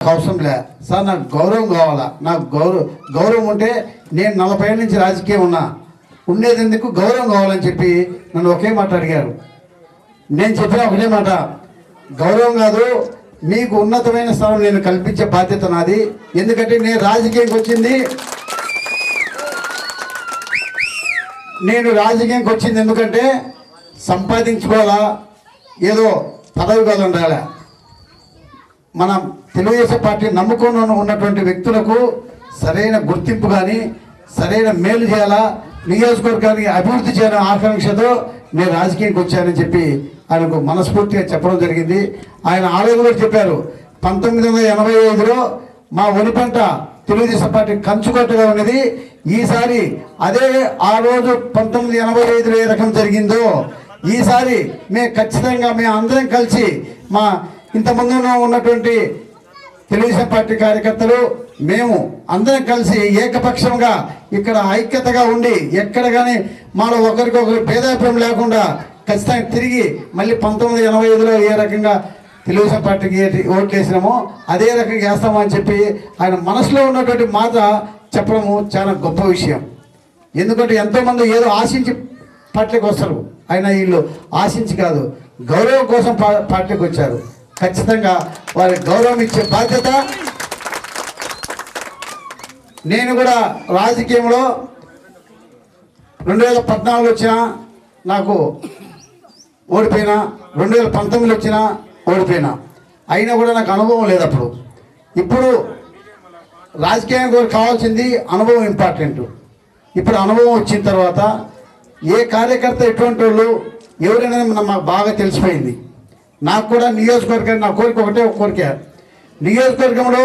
అవసరం లే సార్, నాకు గౌరవం కావాలా. నాకు గౌరవం ఉంటే నేను 40 ఏళ్ళ నుంచి రాజకీయం ఉండేది ఎందుకు, గౌరవం కావాలని చెప్పి నన్ను ఒకే మాట అడిగారు. నేను చెప్పిన ఒకటే మాట, గౌరవం కాదు, మీకు ఉన్నతమైన స్థానం నేను కల్పించే బాధ్యత నాది. ఎందుకంటే నేను రాజకీయంకి వచ్చింది ఎందుకంటే సంపాదించుకోవాలా, ఏదో పదవి కాదు ఉండాలా. మన తెలుగుదేశం పార్టీ నమ్ముకొని ఉన్నటువంటి వ్యక్తులకు సరైన గుర్తింపు కానీ సరైన మేలు చేయాలా, నియోజకవర్గానికి అభివృద్ధి చేయాలని ఆకాంక్షతో నేను రాజకీయానికి వచ్చానని చెప్పి ఆయనకు మనస్ఫూర్తిగా చెప్పడం జరిగింది. ఆయన ఆలోచన కూడా చెప్పారు, 1985లో మా ఒలిపంట తెలుగుదేశం పార్టీ కంచుకొట్టుగా ఉన్నది. ఈసారి అదే ఆ రోజు 1985లో ఏ రకం జరిగిందో ఈసారి మేము ఖచ్చితంగా మేము అందరం కలిసి మా ఇంతకుముందు ఉన్నటువంటి తెలుగుదేశం పార్టీ కార్యకర్తలు మేము అందరం కలిసి ఏకపక్షంగా ఇక్కడ ఐక్యతగా ఉండి ఎక్కడ కానీ మాలో ఒకరికొకరు భేదాభిప్రాయం లేకుండా ఖచ్చితంగా తిరిగి మళ్ళీ 1985లో ఏ రకంగా తెలుగుదేశం పార్టీకి ఓట్లు వేసినామో అదే రకంగా వేస్తామని చెప్పి ఆయన మనసులో ఉన్నటువంటి మాట చెప్పడము చాలా గొప్ప విషయం. ఎందుకంటే ఎంతోమంది ఏదో ఆశించి పార్టీకి వస్తారు, ఆయన వీళ్ళు ఆశించి కాదు, గౌరవం కోసం పార్టీకి వచ్చారు. ఖచ్చితంగా వారికి గౌరవం ఇచ్చే బాధ్యత. నేను కూడా రాజకీయంలో 2014 వచ్చినా నాకు ఓడిపోయినా, 2019 వచ్చినా ఓడిపోయినా, అయినా కూడా నాకు అనుభవం లేదు అప్పుడు. ఇప్పుడు రాజకీయానికి కూడా కావాల్సింది అనుభవం ఇంపార్టెంట్. ఇప్పుడు అనుభవం వచ్చిన తర్వాత ఏ కార్యకర్త ఎటువంటి వాళ్ళు ఎవరైనా మాకు బాగా తెలిసిపోయింది. నాకు కూడా నియోజకవర్గాన్ని నా కోరిక ఒకటే, ఒక కోరిక, నియోజకవర్గంలో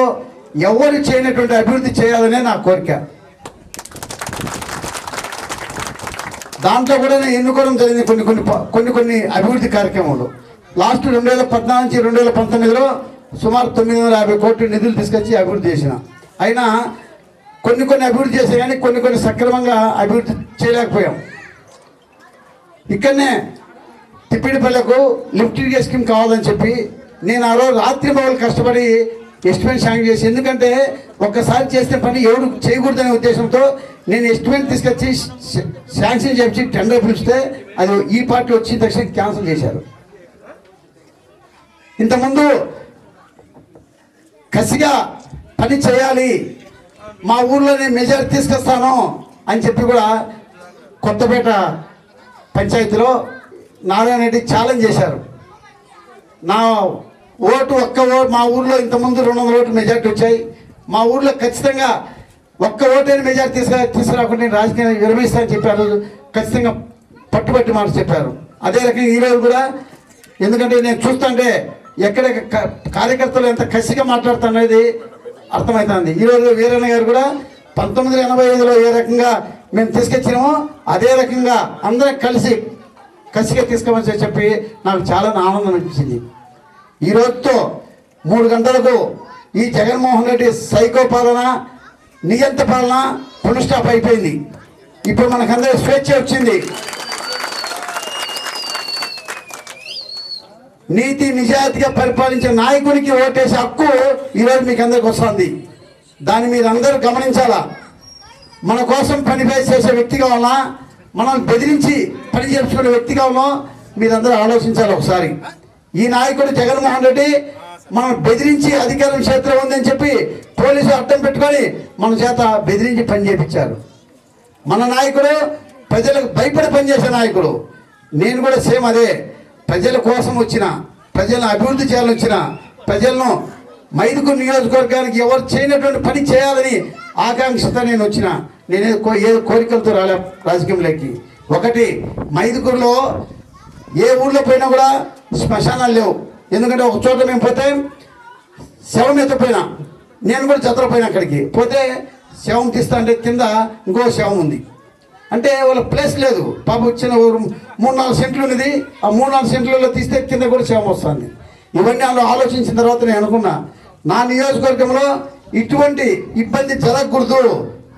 ఎవరు చేయనటువంటి అభివృద్ధి చేయాలనే నా కోరిక. దాంట్లో కూడా నేను ఎన్నుకోవడం జరిగింది కొన్ని అభివృద్ధి కార్యక్రమాలు. లాస్ట్ 2014 నుంచి 2019లో సుమారు 950 కోట్ల నిధులు తీసుకొచ్చి అభివృద్ధి చేసిన. అయినా కొన్ని అభివృద్ధి చేసే కానీ కొన్ని సక్రమంగా అభివృద్ధి చేయలేకపోయాం. ఇక్కడనే తిప్పిడిపల్లకు లిఫ్ట్ ఇరిగేషన్ స్కీమ్ కావాలని చెప్పి నేను ఆ రోజు రాత్రి పగలు కష్టపడి ఎస్టిమేట్ శాంక్షన్ చేసి, ఎందుకంటే ఒక్కసారి చేసిన పని ఎవరు చేయకూడదనే ఉద్దేశంతో నేను ఎస్టిమేట్ తీసుకొచ్చి శాంక్షన్ చేసి టెండర్ పిలిస్తే అది ఈ పార్టీ వచ్చిన తక్షణ క్యాన్సిల్ చేశారు. ఇంతకుముందు కసిగా పని చేయాలి, మా ఊర్లో నేను మెజారిటీ తీసుకొస్తాను అని చెప్పి కూడా కొత్తపేట పంచాయతీలో నారాయణ రెడ్డి ఛాలెంజ్ చేశారు. నా ఒక్క ఓటు మా ఊర్లో ఇంతకుముందు 200 ఓట్లు మెజార్టీ వచ్చాయి, మా ఊర్లో ఖచ్చితంగా ఒక్క ఓటైన మెజార్టీ తీసుకురాకుండా నేను రాజకీయాన్ని విరమిస్తానని చెప్పారు. ఖచ్చితంగా పట్టుబట్టి మాట చెప్పారు. అదే రకంగా ఈరోజు కూడా, ఎందుకంటే నేను చూస్తుంటే ఎక్కడ కార్యకర్తలు ఎంత కసిగా మాట్లాడుతున్నది అర్థమవుతుంది. ఈరోజు వీరన్న గారు కూడా 1985లో ఏ రకంగా మేము తీసుకొచ్చినామో అదే రకంగా అందరం కలిసి కసిగా తీసుకోమని చెప్పి నాకు చాలా ఆనందం అనిపించింది. ఈ రోజుతో 3 గంటలకు ఈ జగన్మోహన్ రెడ్డి సైకో పాలన, నియంత పాలన ఫుల్ స్టాప్ అయిపోయింది. ఇప్పుడు మనకందరూ స్వేచ్ఛ వచ్చింది. నీతి నిజాయితీగా పరిపాలించే నాయకునికి ఓటేసే హక్కు ఈరోజు మీకు అందరికి వస్తుంది. దాన్ని మీరు అందరూ గమనించాలా. మన కోసం పని చేసే వ్యక్తి కావాలా, మనం బెదిరించి పని చేసుకునే వ్యక్తి కావాలో మీరందరూ ఆలోచించాలి ఒకసారి. ఈ నాయకుడు జగన్మోహన్ రెడ్డి మనం బెదిరించి అధికారం క్షేత్రం ఉందని చెప్పి పోలీసు అడ్డం పెట్టుకొని మన చేత బెదిరించి పని చేయించారు. మన నాయకుడు ప్రజలకు భయపడి పనిచేసే నాయకుడు. నేను కూడా సేమ్ అదే, ప్రజల కోసం వచ్చిన, ప్రజలను అభివృద్ధి చేయాలని వచ్చిన, ప్రజలను మైదుకూరు నియోజకవర్గానికి ఎవరు చేయనటువంటి పని చేయాలని ఆకాంక్షతో నేను వచ్చిన. నేనే ఏ కోరికలతో రాలే రాజకీయంలోకి. ఒకటి, మైదుకూరులో ఏ ఊళ్ళో పోయినా కూడా శ్మశానాలు లేవు. ఎందుకంటే ఒక చోట మేము పోతే శవం ఎత్తపోయినా, నేను కూడా జతరపోయినా అక్కడికి పోతే శవం తీస్తా అంటే కింద ఇంకో శవం ఉంది, అంటే వాళ్ళ ప్లేస్ లేదు. పాప వచ్చిన 3-4 సెంట్లు ఉన్నది, ఆ 3-4 సెంట్లలో తీస్తే కింద కూడా శవం వస్తుంది. ఇవన్నీ ఆలోచించిన తర్వాత నేను అనుకున్నా, నా నియోజకవర్గంలో ఇటువంటి ఇబ్బంది జరగకూడదు,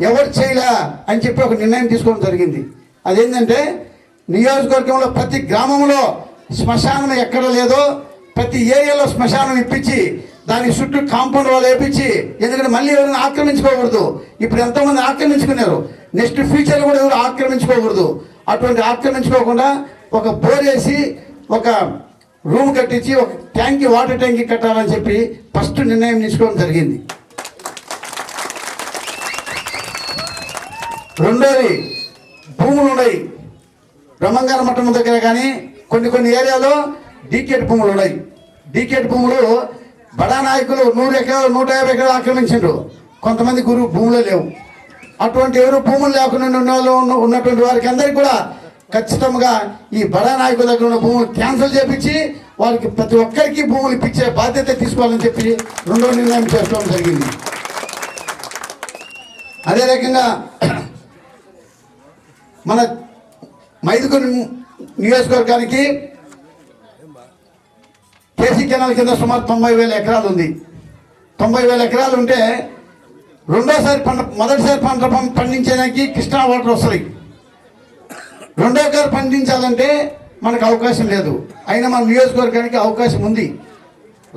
ఎవరు చేయలే అని చెప్పి ఒక నిర్ణయం తీసుకోవడం జరిగింది. అదేంటంటే నియోజకవర్గంలో ప్రతి గ్రామంలో శ్మశానం ఎక్కడ లేదో ప్రతి ఏరియాలో శ్మశానం ఇప్పించి దానికి చుట్టూ కాంపౌండ్ వాళ్ళు వేపించి, ఎందుకంటే మళ్ళీ ఎవరైనా ఆక్రమించుకోకూడదు. ఇప్పుడు ఎంతోమంది ఆక్రమించుకున్నారు, నెక్స్ట్ ఫ్యూచర్ కూడా ఎవరు ఆక్రమించుకోకూడదు. అటువంటి ఆక్రమించుకోకుండా ఒక బోర్ వేసి ఒక రూమ్ కట్టించి ఒక ట్యాంకీ, వాటర్ ట్యాంకీ కట్టాలని చెప్పి ఫస్ట్ నిర్ణయం తీసుకోవడం జరిగింది. రెండోది, భూములు ఉన్నాయి బ్రహ్మంగార మఠం దగ్గర, కానీ కొన్ని ఏరియాలో డీకేట్ భూములు ఉన్నాయి. డీకేట్ భూములు బడా నాయకులు 100 ఎకరాలు 150 ఎకరాలు ఆక్రమించారు. కొంతమంది గురువు భూములు లేవు. అటువంటి ఎవరు భూములు లేకుండా ఉన్నటువంటి వారికి అందరికీ కూడా ఖచ్చితంగా ఈ బడా నాయకుల దగ్గర ఉన్న భూములు క్యాన్సిల్ చేపించి వారికి ప్రతి ఒక్కరికి భూములు ఇప్పించే బాధ్యత తీసుకోవాలని చెప్పి రెండో నిర్ణయం చేసుకోవడం జరిగింది. అదే రకంగా మన మైదుకూరు నియోజకవర్గానికి కేసీ కెనాల్ కింద సుమారు 90,000 ఎకరాలు ఉంది. 90,000 ఎకరాలు ఉంటే మొదటిసారి పంట పండించడానికి కృష్ణా వాటర్ వస్తాయి. రెండోసారి పండించాలంటే మనకు అవకాశం లేదు. అయినా మన నియోజకవర్గానికి అవకాశం ఉంది.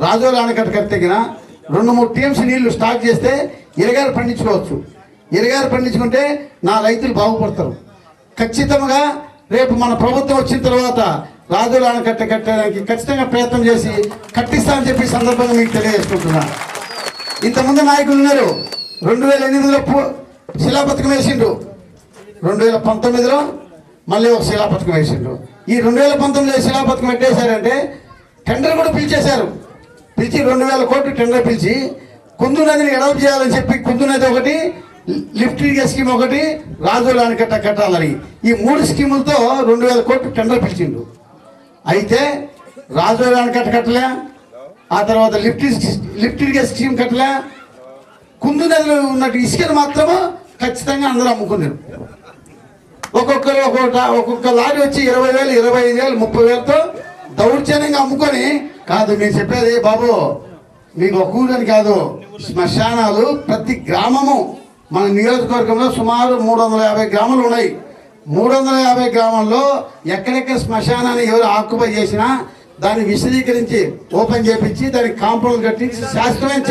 రాజోలు ఆనకట్ట కట్టిన 2-3 టీమ్స్ నీళ్లు స్టాక్ చేస్తే ఇరగారు పండించుకోవచ్చు. ఇరగారు పండించుకుంటే నా రైతులు బాగుపడతారు. ఖచ్చితంగా రేపు మన ప్రభుత్వం వచ్చిన తర్వాత రాజోలు ఆనకట్ట కట్టడానికి ఖచ్చితంగా ప్రయత్నం చేసి కట్టిస్తానని చెప్పి సందర్భంగా మీకు తెలియజేసుకుంటున్నా. ఇంతమంది నాయకులు ఉన్నారు. 2008లో శిలాపథకం వేసిండ్రు, 2019లో మళ్ళీ ఒక శిలాపథకం వేసిండ్రు. ఈ 2019లో శిలాపథకం పెట్టేశారంటే టెండర్ కూడా పిలిచేశారు. పిలిచి 2,000 కోట్లు టెండర్ పిలిచి కుందు నదిని డెవలప్ చేయాలని చెప్పి కుందు నది ఒకటి, లిఫ్ట్ ఇరిగేషన్ స్కీమ్ ఒకటి, రాజోలు ఆనకట్ట కట్టాలని ఈ 3 స్కీములతో 2,000 కోట్లు టెండర్ పిలిచిండు. అయితే రాజోలు ఆనకట్ట కట్టలే, ఆ తర్వాత లిఫ్ట్ ఇరిగేషన్ స్కీమ్ కట్టలే, కుందు నదిలో ఉన్నట్టు ఇసుకను మాత్రము ఖచ్చితంగా అందరూ అమ్ముకున్నారు. ఒక్కొక్క లారీ వచ్చి 20,000, 25,000, 30,000తో దౌర్జన్యంగా అమ్ముకొని, కాదు నేను చెప్పేది బాబు, మీకు ఒక ఊరని కాదు, శ్మశానాలు ప్రతి గ్రామము మన నియోజకవర్గంలో సుమారు 350 గ్రామాలు ఉన్నాయి. 350 గ్రామాల్లో ఎక్కడెక్కడ శ్మశానాన్ని ఎవరు ఆక్యుపై చేసినా దాన్ని విశదీకరించి ఓపెన్ చేపించి దానికి కాంపౌండ్ కట్టించి శాస్త్రమైన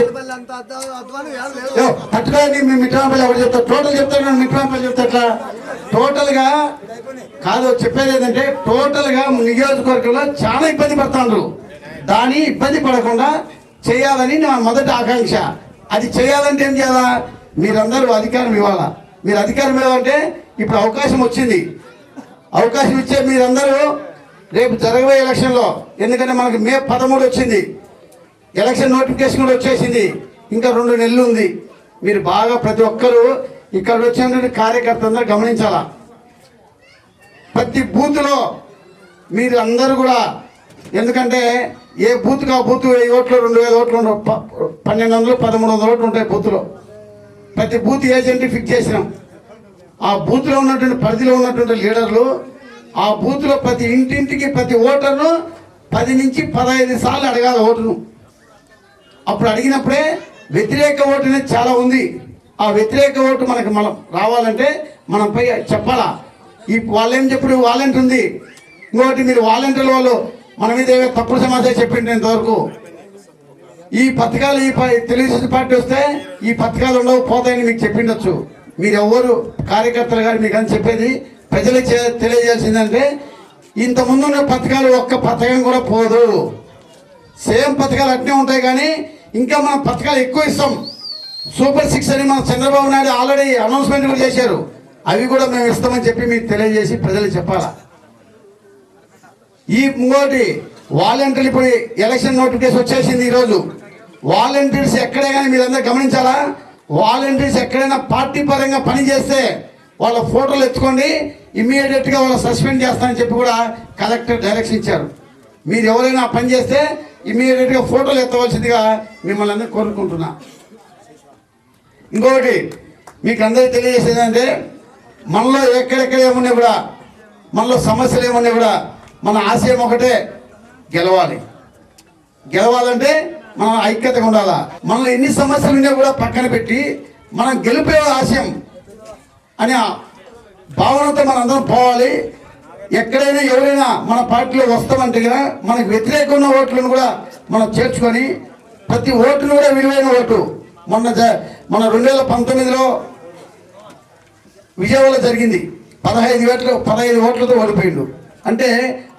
పట్టుకోండి. మీ మిట్రాంపల్లి ఎవరు చెప్తారు? టోటల్ చెప్తాను, మిట్రాంపల్లి చెప్తా. టోటల్గా కాదు చెప్పేది ఏంటంటే, టోటల్గా నియోజకవర్గంలో చాలా ఇబ్బంది పడుతున్నారు. దాన్ని ఇబ్బంది పడకుండా చేయాలని నా మొదటి ఆకాంక్ష. అది చేయాలంటే ఏం చేయాలా? మీరందరూ అధికారం ఇవ్వాలా. మీరు అధికారం ఇవ్వాలంటే ఇప్పుడు అవకాశం వచ్చింది. అవకాశం ఇచ్చే మీరందరూ రేపు జరగబోయే ఎలక్షన్లో, ఎందుకంటే మనకి మే 13 వచ్చింది, ఎలక్షన్ నోటిఫికేషన్ కూడా వచ్చేసింది, ఇంకా 2 నెలలు ఉంది. మీరు బాగా ప్రతి ఒక్కరూ ఇక్కడ వచ్చినటువంటి కార్యకర్తలందరూ గమనించాలా. ప్రతి బూత్లో మీరు అందరూ కూడా, ఎందుకంటే ఏ బూత్కి ఆ బూత్ 1000 ఓట్లు 2,000 ఓట్లు ఉండవు, 1,200 1,300 ఓట్లు ఉంటాయి బూత్లో. ప్రతి బూత్ ఏజెంట్ ఫిక్స్ చేసినాం. ఆ బూత్లో ఉన్నటువంటి పరిధిలో ఉన్నటువంటి లీడర్లు ఆ బూత్లో ప్రతి ఇంటింటికి ప్రతి ఓటర్ను 10 నుంచి 15 సార్లు అడగాలి ఓటును. అప్పుడు అడిగినప్పుడే వ్యతిరేక ఓటు అనేది చాలా ఉంది. ఆ వ్యతిరేక ఓటు మనం రావాలంటే మనం పై చెప్పాలా. ఈ వాళ్ళేం చెప్పుడు వాలంటీర్ ఉంది. ఇంకొకటి మీరు వాలంటీర్ల వాళ్ళు మన మీద ఏవో తప్పుడు సమాచారం చెప్పిండ్రు ఇంతవరకు. ఈ పథకాలు తెలుగుదేశం పార్టీ వస్తే ఈ పథకాలు ఉండవు, పోతాయని మీకు చెప్పిండొచ్చు. మీరు ఎవరు కార్యకర్తలు కానీ మీకు అని చెప్పేది ప్రజలకు తెలియజేయాల్సిందంటే, ఇంతకుముందున్న పథకాలు ఒక్క పథకం కూడా పోదు. సేమ్ పథకాలు అట్నే ఉంటాయి, కానీ ఇంకా మనం పథకాలు ఎక్కువ ఇస్తాం. సూపర్ 6 అని మన చంద్రబాబు నాయుడు ఆల్రెడీ అనౌన్స్మెంట్ కూడా చేశారు. అవి కూడా మేము ఇస్తామని చెప్పి మీకు తెలియజేసి ప్రజలకు చెప్పాలా. ఈ ఇంకోటి వాలంటీర్లు, ఇప్పుడు ఎలక్షన్ నోటిఫికేషన్ వచ్చేసింది ఈరోజు. వాలంటీర్స్ ఎక్కడే కానీ మీరందరూ గమనించాలా. వాలంటీర్స్ ఎక్కడైనా పార్టీ పరంగా పని చేస్తే వాళ్ళ ఫోటోలు ఎత్తుకోండి, ఇమ్మీడియట్గా వాళ్ళ సస్పెండ్ చేస్తానని చెప్పి కూడా కలెక్టర్ డైరెక్షన్ ఇచ్చారు. మీరు ఎవరైనా పని చేస్తే ఇమ్మీడియట్గా ఫోటోలు ఎత్తవలసిందిగా మిమ్మల్ని అందరూ కోరుకుంటున్నా. ఇంకొకటి మీకు అందరికీ తెలియజేసేది అంటే, మనలో ఎక్కడెక్కడ ఏమున్నా కూడా, మనలో సమస్యలు ఏమున్నా కూడా మన ఆశయం ఒకటే, గెలవాలి. గెలవాలంటే మనం ఐక్యతగా ఉండాలా. మనలో ఎన్ని సమస్యలు ఉన్నా కూడా పక్కన పెట్టి మనం గెలిపే ఆశయం అనే భావనతో మనం అందరం పోవాలి. ఎక్కడైనా ఎవరైనా మన పార్టీలో వస్తామంటే కదా మనకు వ్యతిరేకంగా ఓట్లను కూడా మనం చేర్చుకొని ప్రతి ఓటును కూడా విలువైన ఓటు. మన 2019లో విజయవాడలో జరిగింది. 15 ఓట్లతో ఓడిపోయిండు. అంటే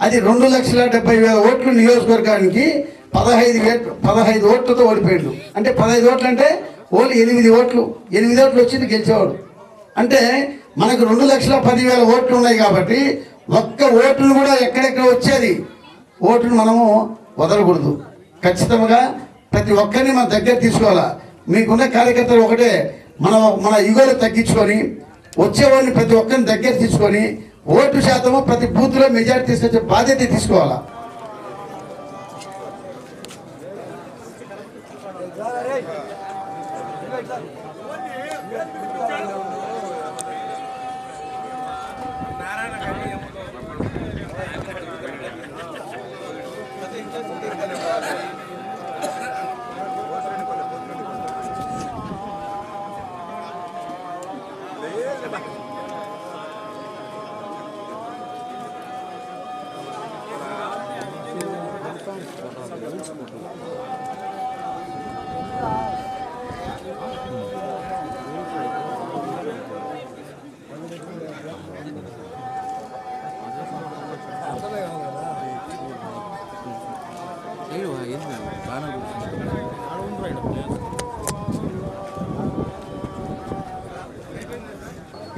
అది 2,70,000 ఓట్లు నియోజకవర్గానికి 15 ఓట్లతో ఓడిపోయిండు. అంటే 15 ఓట్లు అంటే ఓన్లీ 8 ఓట్లు వచ్చింది గెలిచేవాడు. అంటే మనకు 2,10,000 ఓట్లు ఉన్నాయి కాబట్టి ఒక్క ఓటును కూడా ఎక్కడెక్కడ వచ్చేది ఓటును మనము వదలకూడదు. ఖచ్చితంగా ప్రతి ఒక్కరిని మన దగ్గర తీసుకోవాలా. మీకున్న కార్యకర్తలు ఒకటే, మన యుగలు తగ్గించుకొని వచ్చేవాడిని ప్రతి ఒక్కరిని దగ్గర తీసుకొని ఓటు శాతము ప్రతి బూత్లో మెజారిటీ తీసుకొచ్చే బాధ్యత తీసుకోవాలా.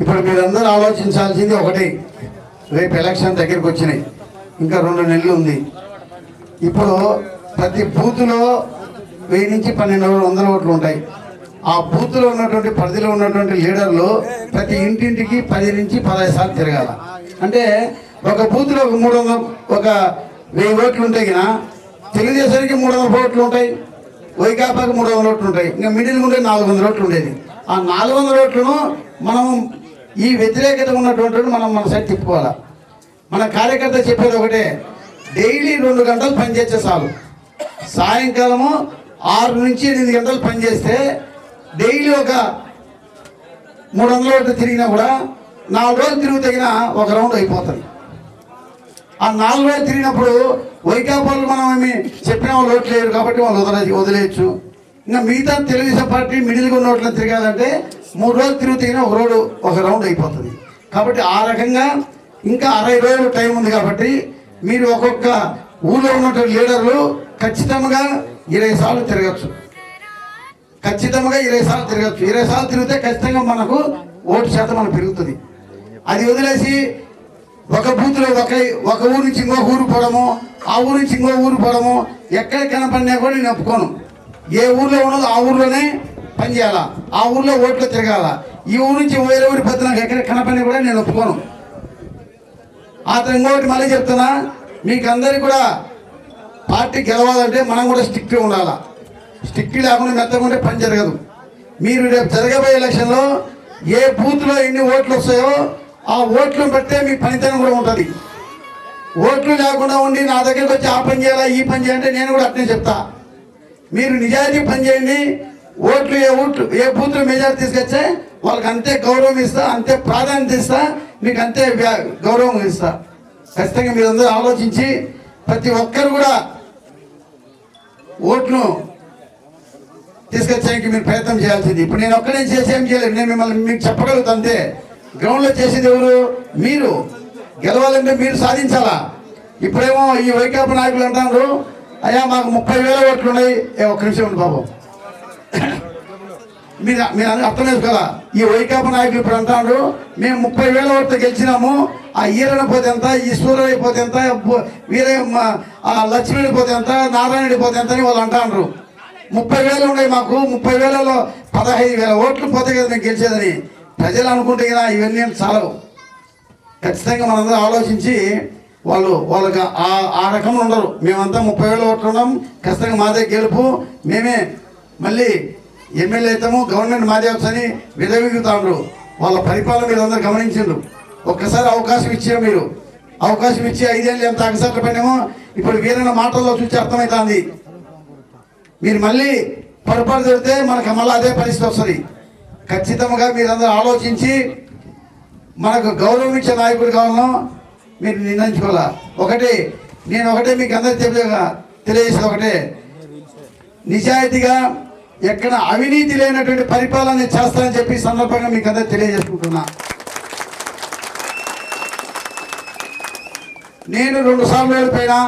ఇప్పుడు మీరందరూ ఆలోచించాల్సింది ఒకటి, రేపు ఎలక్షన్ దగ్గరికి వచ్చినాయి, ఇంకా 2 నెలలు ఉంది. ఇప్పుడు ప్రతి బూత్లో 1000 నుంచి 1200 ఓట్లు ఉంటాయి. ఆ బూత్లో ఉన్నటువంటి పరిధిలో ఉన్నటువంటి లీడర్లు ప్రతి ఇంటింటికి 10 నుంచి 15 సార్లు తిరగాల. అంటే ఒక బూత్లో 1000 ఓట్లు ఉంటాయి కదా, తెలుగుదేశానికి 300 ఓట్లు ఉంటాయి, వైకాపాకి 300 ఓట్లు ఉంటాయి, ఇంకా మిడిల్ ఉండే 400 ఓట్లు ఉండేది. ఆ 400 ఓట్లను మనం ఈ వ్యతిరేకత ఉన్నటువంటి మనం మన సైడ్ తిప్పుకోవాలా. మన కార్యకర్త చెప్పేది ఒకటే, డైలీ 2 గంటలు పనిచేస్తే చాలు. సాయంకాలము 6 నుంచి 8 గంటలు పనిచేస్తే డైలీ ఒక 300 ఓట్లు తిరిగినా కూడా 4 రోజులు తిరిగి తగిన ఒక రౌండ్ అయిపోతుంది. ఆ 4 రోజులు తిరిగినప్పుడు వైకాపాలు మనం ఏమి చెప్పిన వాళ్ళు ఓట్లు లేరు కాబట్టి వాళ్ళు వదిలేయచ్చు. ఇంకా మిగతా తెలుగుదేశం పార్టీ మిడిల్గా ఉన్న ఓట్లను తిరగాలంటే 3 రోజులు తిరిగి తగిన ఒక రౌండ్ అయిపోతుంది. కాబట్టి ఆ రకంగా ఇంకా 60 రోజులు టైం ఉంది. కాబట్టి మీరు ఒక్కొక్క ఊళ్ళో ఉన్నటువంటి లీడర్లు ఖచ్చితంగా 20 సార్లు తిరగచ్చు. 20 సార్లు తిరిగితే ఖచ్చితంగా మనకు ఓటు శాతం మనకు పెరుగుతుంది. అది వదిలేసి ఒక బూత్లో ఒక ఊరు నుంచి ఇంకో ఊరు పోవడము, ఆ ఊరు నుంచి ఇంకో ఊరు పోవడము, ఎక్కడ కనపడినా కూడా నేను ఒప్పుకోను. ఏ ఊర్లో ఉన్నదో ఆ ఊర్లోనే పనిచేయాలా, ఆ ఊర్లో ఓట్లు తిరగాల. ఈ ఊరు నుంచి వేరే ఊరి పెద్ద నాకు ఎక్కడ కనపడినా కూడా నేను ఒప్పుకోను. అతను ఇంకోటి మళ్ళీ చెప్తున్నా, మీకు అందరికీ కూడా పార్టీ గెలవాలంటే మనం కూడా స్టిక్ ఉండాలా. స్టిక్ లేకుండా మెత్తకుంటే పని జరగదు. మీరు రేపు జరగబోయే ఎలక్షన్లో ఏ బూత్లో ఎన్ని ఓట్లు వస్తాయో ఆ ఓట్లను బట్టే మీ పనితనం కూడా ఉంటుంది. ఓట్లు లేకుండా ఉండి నా దగ్గరికి వచ్చి ఆ పని చేయాలా ఈ పని చేయాలంటే నేను కూడా అట్నే చెప్తా. మీరు నిజాయితీ పని చేయండి. ఏ బూత్లో మెజారిటీ తీసుకొచ్చే వాళ్ళకి అంతే గౌరవం ఇస్తా, అంతే ప్రాధాన్యత ఇస్తా, మీకు అంతే గౌరవం ఇస్తా. ఖచ్చితంగా మీరందరూ ఆలోచించి ప్రతి ఒక్కరు కూడా ఓట్ను తీసుకొచ్చేందుకు మీరు ప్రయత్నం చేయాల్సింది. ఇప్పుడు నేను ఒక్కడే చేసేం చేయలేదు, నేను మిమ్మల్ని మీకు చెప్పగలుగుతా అంతే. గ్రౌండ్లో చేసేది ఎవరు? మీరు. గెలవాలంటే మీరు సాధించాలా. ఇప్పుడేమో ఈ వైకాపా నాయకులు అంటారు, అయ్యా మాకు 30,000 ఓట్లు ఉన్నాయి. ఒక్క నిమిషం ఉంది బాబు, మీరు అర్థం చేసుకోవాలా. ఈ వైకాపా నాయకులు ఇప్పుడు అంటారు, మేము 30,000 ఓట్లు గెలిచినాము, ఆ ఈరణ పోతే ఎంత, ఈ సూర్యుడు పోతే ఎంత, వీరే లక్ష్మణుడి పోతే ఎంత, నారాయణుడి పోతే ఎంత అని వాళ్ళు అంటారు. 30,000 ఉన్నాయి మాకు, 30,000లో 15,000 ఓట్లు పోతే కదా మేము గెలిచేదని ప్రజలు అనుకుంటే కదా ఇవన్నీ చాలవు. ఖచ్చితంగా మనందరూ ఆలోచించి వాళ్ళకి ఆ రకంగా ఉండరు. మేమంతా 30,000 ఓట్లు ఉన్నాం, ఖచ్చితంగా మాదే గెలుపు, మేమే మళ్ళీ ఎమ్మెల్యే అవుతాము, గవర్నమెంట్ మాదే వచ్చని విధవిగుతాండ్రు. వాళ్ళ పరిపాలన మీరు అందరూ గమనించారు. ఒక్కసారి అవకాశం ఇచ్చారు, మీరు అవకాశం ఇచ్చి 5 ఏళ్ళు ఎంత అగసట్లు పడినామో ఇప్పుడు వీరన్న మాటల్లో చూసి అర్థమవుతుంది. మీరు మళ్ళీ పొరపాటు జరిగితే మనకు మళ్ళీ అదే పరిస్థితి వస్తుంది. ఖచ్చితంగా మీరందరూ ఆలోచించి మనకు గౌరవం ఇచ్చే నాయకుడు కావాలనో మీరు నిర్ణయించుకోవాలా. నేను ఒకటే మీకు అందరికీ తెలియజేసేది ఒకటే, నిజాయితీగా ఎక్కడ అవినీతి లేనటువంటి పరిపాలన చేస్తానని చెప్పి ఈ సందర్భంగా మీకు అందరూ తెలియజేసుకుంటున్నా. నేను 2 సార్లు ఓడిపోయినా,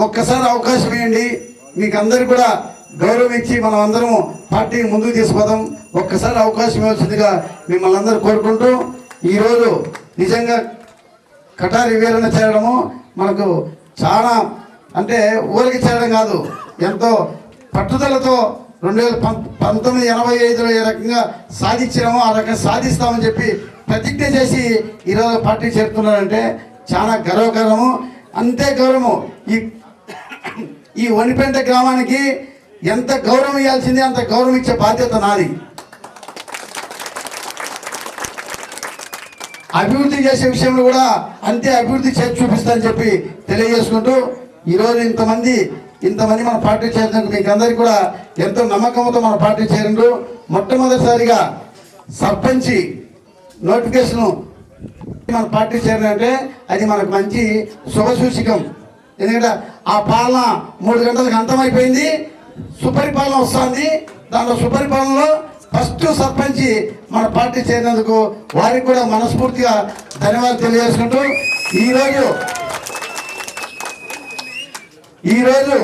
ఒక్కసారి అవకాశం ఇవ్వండి, మీకు అందరు కూడా గౌరవం ఇచ్చి మనం అందరం పార్టీని ముందుకు తీసుకుపోదాం. ఒక్కసారి అవకాశం ఇవ్వాల్సిందిగా మిమ్మల్ని అందరూ కోరుకుంటూ, ఈరోజు నిజంగా కటారి వీరణ చేయడము మనకు చాలా అంటే ఊరికి చేయడం కాదు, ఎంతో పట్టుదలతో 1985లో ఏ రకంగా సాధించినామో ఆ రకంగా సాధిస్తామని చెప్పి ప్రతిజ్ఞ చేసి ఈరోజు పార్టీ చేరుతున్నారంటే చాలా గర్వకారము. అంతే గౌరవము ఈ వనిపెంట గ్రామానికి ఎంత గౌరవం ఇవ్వాల్సిందే అంత గౌరవం ఇచ్చే బాధ్యత నాది. అభివృద్ధి చేసే విషయంలో కూడా అంతే అభివృద్ధి చేసి చూపిస్తానని చెప్పి తెలియజేసుకుంటూ, ఈరోజు ఇంతమంది మన పార్టీ చేరినందుకు మీకు అందరికీ కూడా ఎంతో నమ్మకంతో మన పార్టీ చేరిండ్రు. మొట్టమొదటిసారిగా సర్పంచి నోటిఫికేషన్ మన పార్టీ చేరినంటే అది మనకు మంచి శుభసూచకం. ఎందుకంటే ఆ పాలన 3 గంటలకు అంతమైపోయింది, సుపరిపాలన వస్తుంది. దాంట్లో సుపరిపాలనలో ఫస్ట్ సర్పంచి మన పార్టీ చేరినందుకు వారికి కూడా మనస్ఫూర్తిగా ధన్యవాదాలు తెలియజేసుకుంటూ, ఈరోజు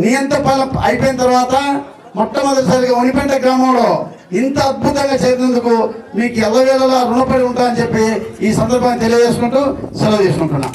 నియంత్ర పాలన అయిపోయిన తర్వాత మొట్టమొదటిసారిగా వనిపెంట గ్రామంలో ఇంత అద్భుతంగా చేరినందుకు మీకు ఎల్లవేళలా రుణపడి ఉంటామని చెప్పి ఈ సందర్భాన్ని తెలియజేసుకుంటూ సెలవు తీసుకుంటున్నా.